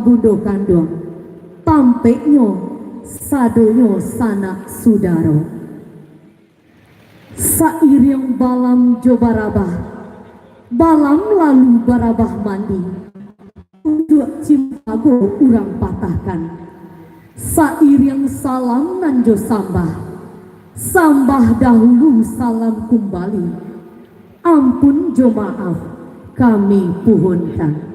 bundo kandung tampeknyo sadonyo sanak sudaro sairing balam jo barabah balam lalu barabah mandi untuk cimpago urang patahkan sairing salam nanjo sambah dahulu salam kembali ampun jo maaf kami puhunkan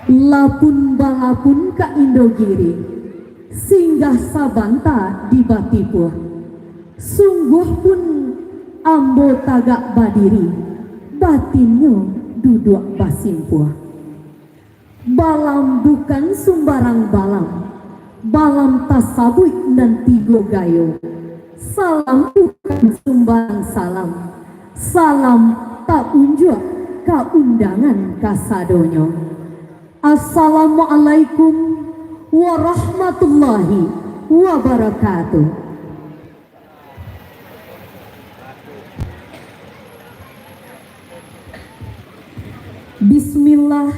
lapun balapun ka Indogiri singgah sabanta di Batipuh sungguh pun ambo tagak badiri batinnya duduk basimpuh balam bukan sembarang balam tasabui nanti gogayo salam bukan sembarang salam tak unjuk ka undangan kasadonyo. Assalamualaikum warahmatullahi wabarakatuh. Bismillah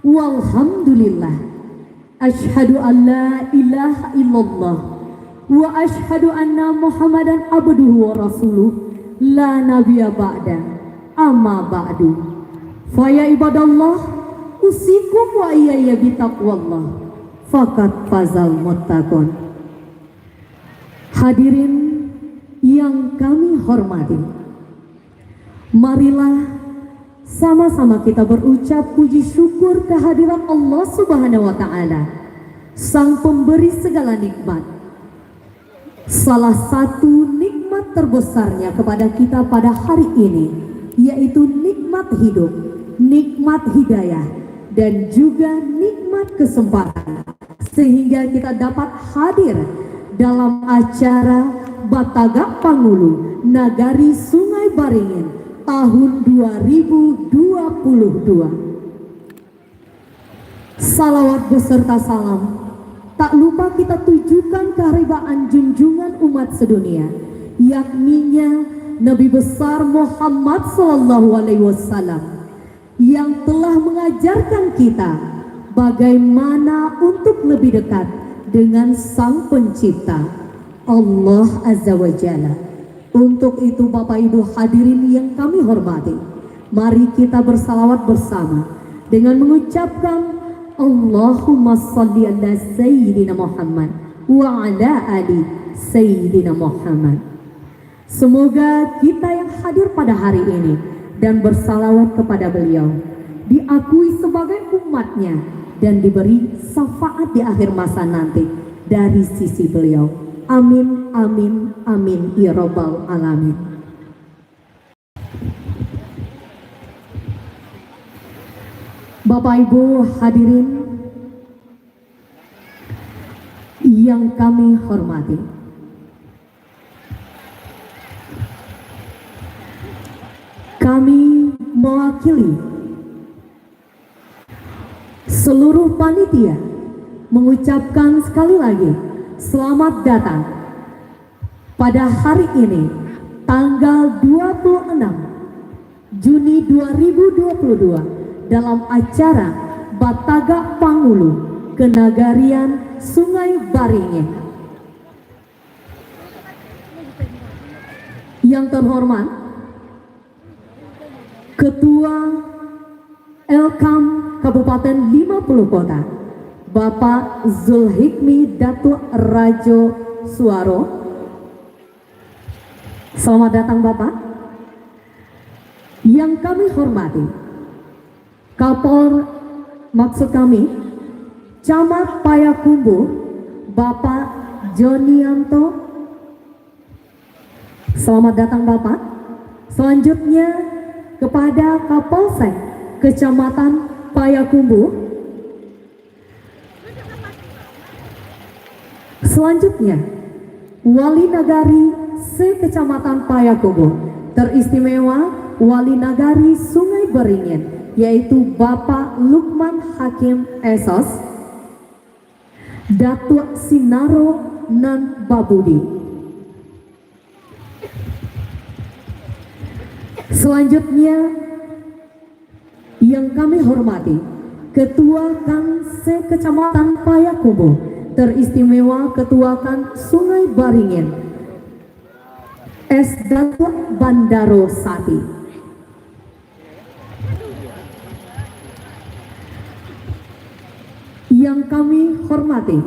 walhamdulillah asyhadu an la ilaha illallah wa asyhadu anna muhammadan abduhu wa rasuluh la nabiyya ba'da amma ba'du fa ya ibadallah usikum wa iyaya bitaqwallah fakat fazal muttaqun. Hadirin yang kami hormati, marilah sama-sama kita berucap puji syukur kehadiran Allah Subhanahu wa taala, sang pemberi segala nikmat. Salah satu nikmat terbesarnya kepada kita pada hari ini yaitu nikmat hidup, nikmat hidayah, dan juga nikmat kesempatan sehingga kita dapat hadir dalam acara Batagak Pangulu Nagari Sungai Baringin tahun 2022. Salawat beserta salam tak lupa kita tujukan keharibaan junjungan umat sedunia, yakninya Nabi besar Muhammad SAW yang telah mengajarkan kita bagaimana untuk lebih dekat dengan Sang Pencipta Allah Azza wa Jalla. Untuk itu Bapak Ibu hadirin yang kami hormati, mari kita bersalawat bersama dengan mengucapkan Allahumma salli ala Sayyidina Muhammad wa ala ali Sayyidina Muhammad. Semoga kita yang hadir pada hari ini dan bersalawat kepada beliau diakui sebagai umatnya dan diberi syafaat di akhir masa nanti dari sisi beliau. Amin, amin, amin, ya rabbal alamin. Bapak Ibu hadirin yang kami hormati, kami mewakili seluruh panitia mengucapkan sekali lagi selamat datang pada hari ini tanggal 26 Juni 2022 dalam acara Batagak Pangulu Kenagarian Sungai Baringin. Yang terhormat Ketua Elkam Kabupaten 50 Kota Bapak Zulhikmi Datuk Rajo Suaro. Selamat datang Bapak. Yang kami hormati Kapol, maksud kami Camat Payakumbuh Bapak Jonianto. Selamat datang Bapak. Selanjutnya kepada Kapolsek Kecamatan Payakumbuh. Selanjutnya Wali Nagari se-Kecamatan Payakumbuh, teristimewa Wali Nagari Sungai Beringin, yaitu Bapak Lukman Hakim Esos, Datuk Sinaro Nan Babudi. Selanjutnya yang kami hormati Ketua Kanse Kecamatan Payakumbuh, teristimewa Ketua Kan Sungai Baringin, S. Datuk Bandaro Sati. Yang kami hormati,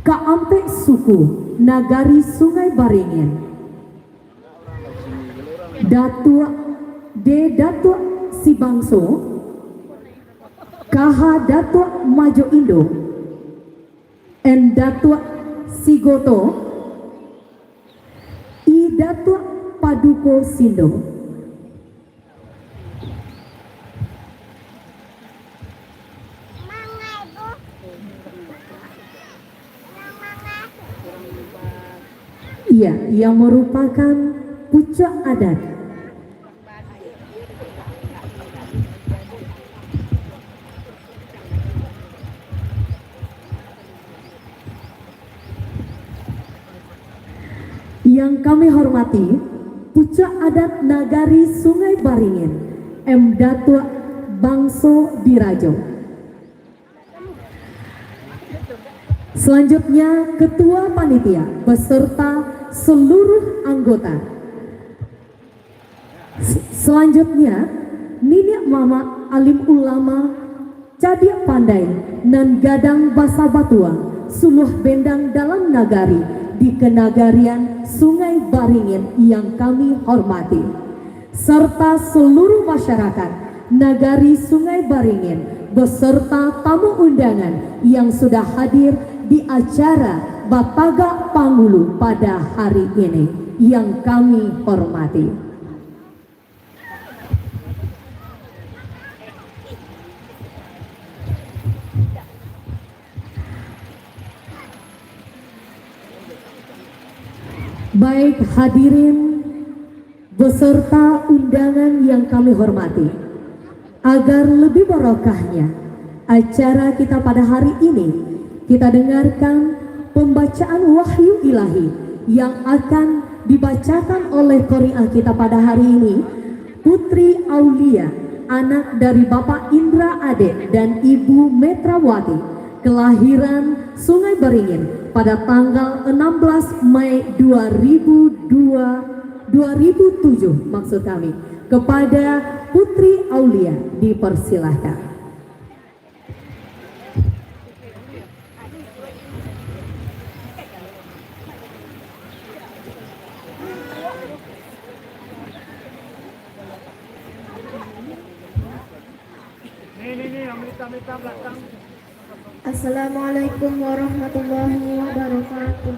Kaampek Suku Nagari Sungai Baringin, Datuk D. Datuk Sibangso, KH Datuk Majo Indo, N. Datuk Sigoto, I. Datuk Paduko Sindo. Iya, yang merupakan pucuk adat. Yang kami hormati, pucuk adat Nagari Sungai Baringin, M. Datuk Bangso Dirajo. Selanjutnya Ketua Panitia beserta seluruh anggota. Selanjutnya Nini Mama Alim Ulama Cadia Pandai nan Gadang Basa Batua Suluh Bendang dalam Nagari di Kenagarian Sungai Baringin yang kami hormati, serta seluruh masyarakat Nagari Sungai Baringin beserta tamu undangan yang sudah hadir di acara Bataga Pangulu pada hari ini yang kami hormati. Baik hadirin beserta undangan yang kami hormati, agar lebih barokahnya acara kita pada hari ini, kita dengarkan pembacaan wahyu ilahi yang akan dibacakan oleh qari'ah kita pada hari ini, Putri Aulia, anak dari Bapak Indra Ade dan Ibu Metrawati, kelahiran Sungai Baringin pada tanggal 16 Mei 2007 maksud kami, kepada Putri Aulia dipersilahkan. Assalamualaikum warahmatullahi wabarakatuh.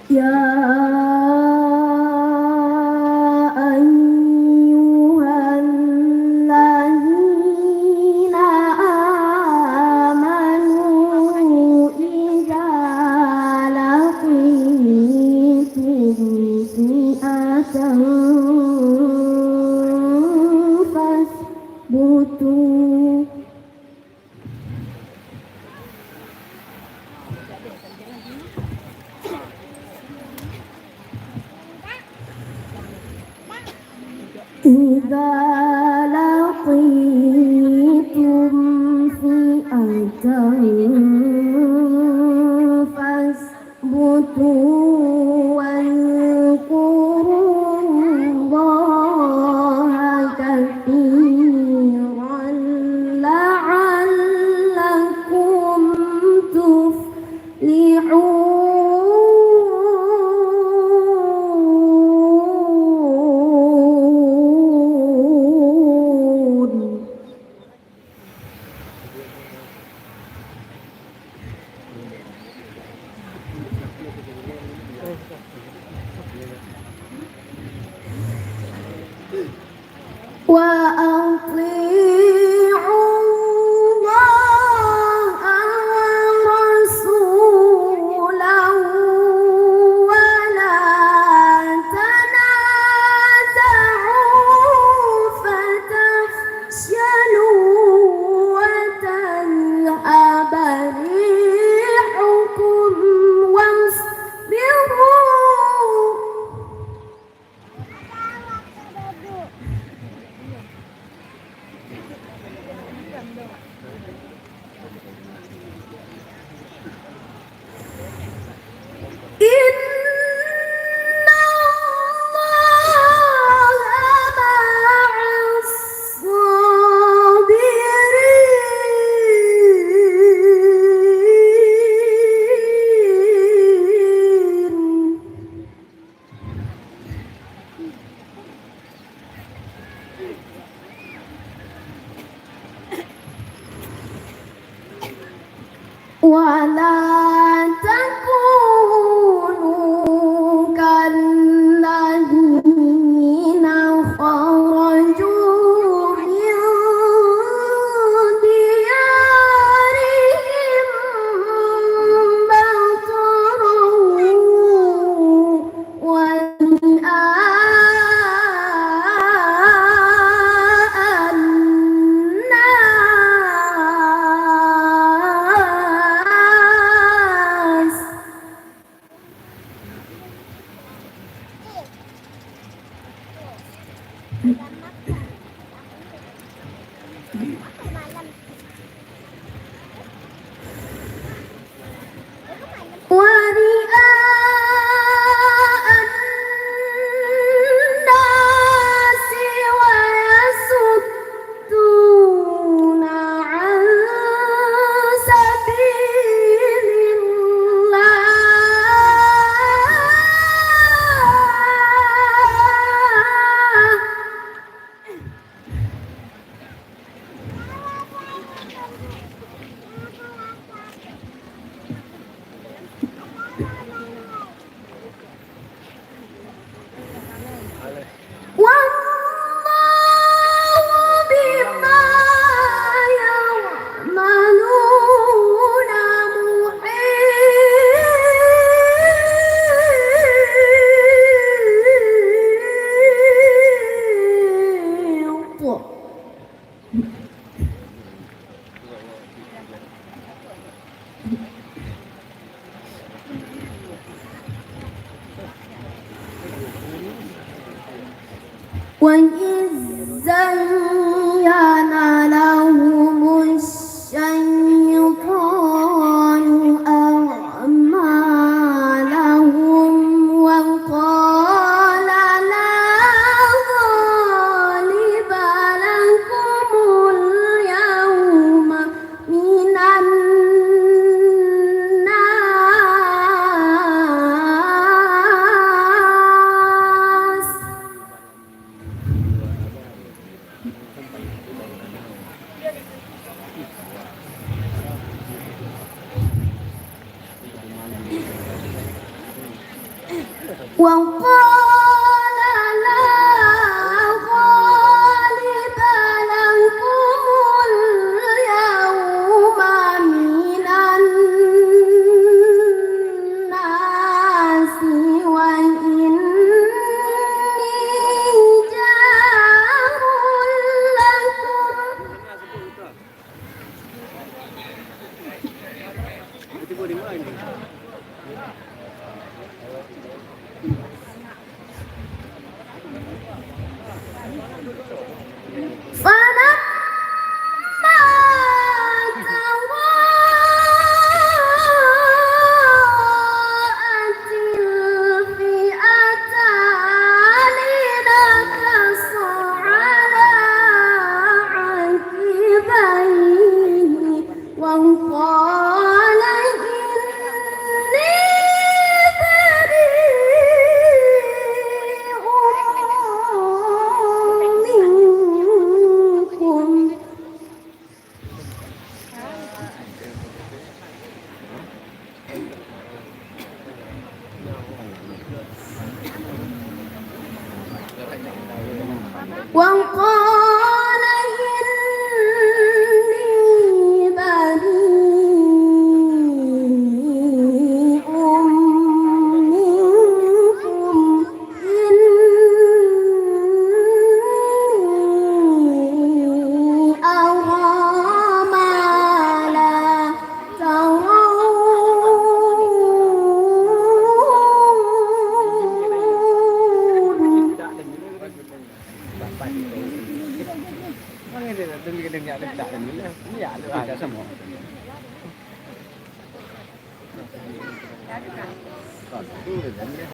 Ya ayyuhan ladzina amanu idza laqitum fi'atan fasbutu. Idza laqitum fi'atan fasbutu wadhkurullaha katsiran la'allakum ولا تكونوا كالذين خرجوا من ديارهم بطرا ورئاء الناس. ورئاء الناس ويصدون عن سبيل الله. والله بما يعملون محيط. وإذ زين لهم الشيطان أعمالهم وقال لا غالب لكم اليوم من الناس. وقال لا غالب لكم اليوم من الناس وإني جار لكم. فلما تراءت الفئتان نكص على عقبيه وقال إني بريء منكم. وقال إني بريء منكم إني أرى ما لا ترون. đừng nhận được trả mình nhé, nhận được ai đã xong rồi. Còn tu được đấy nhé.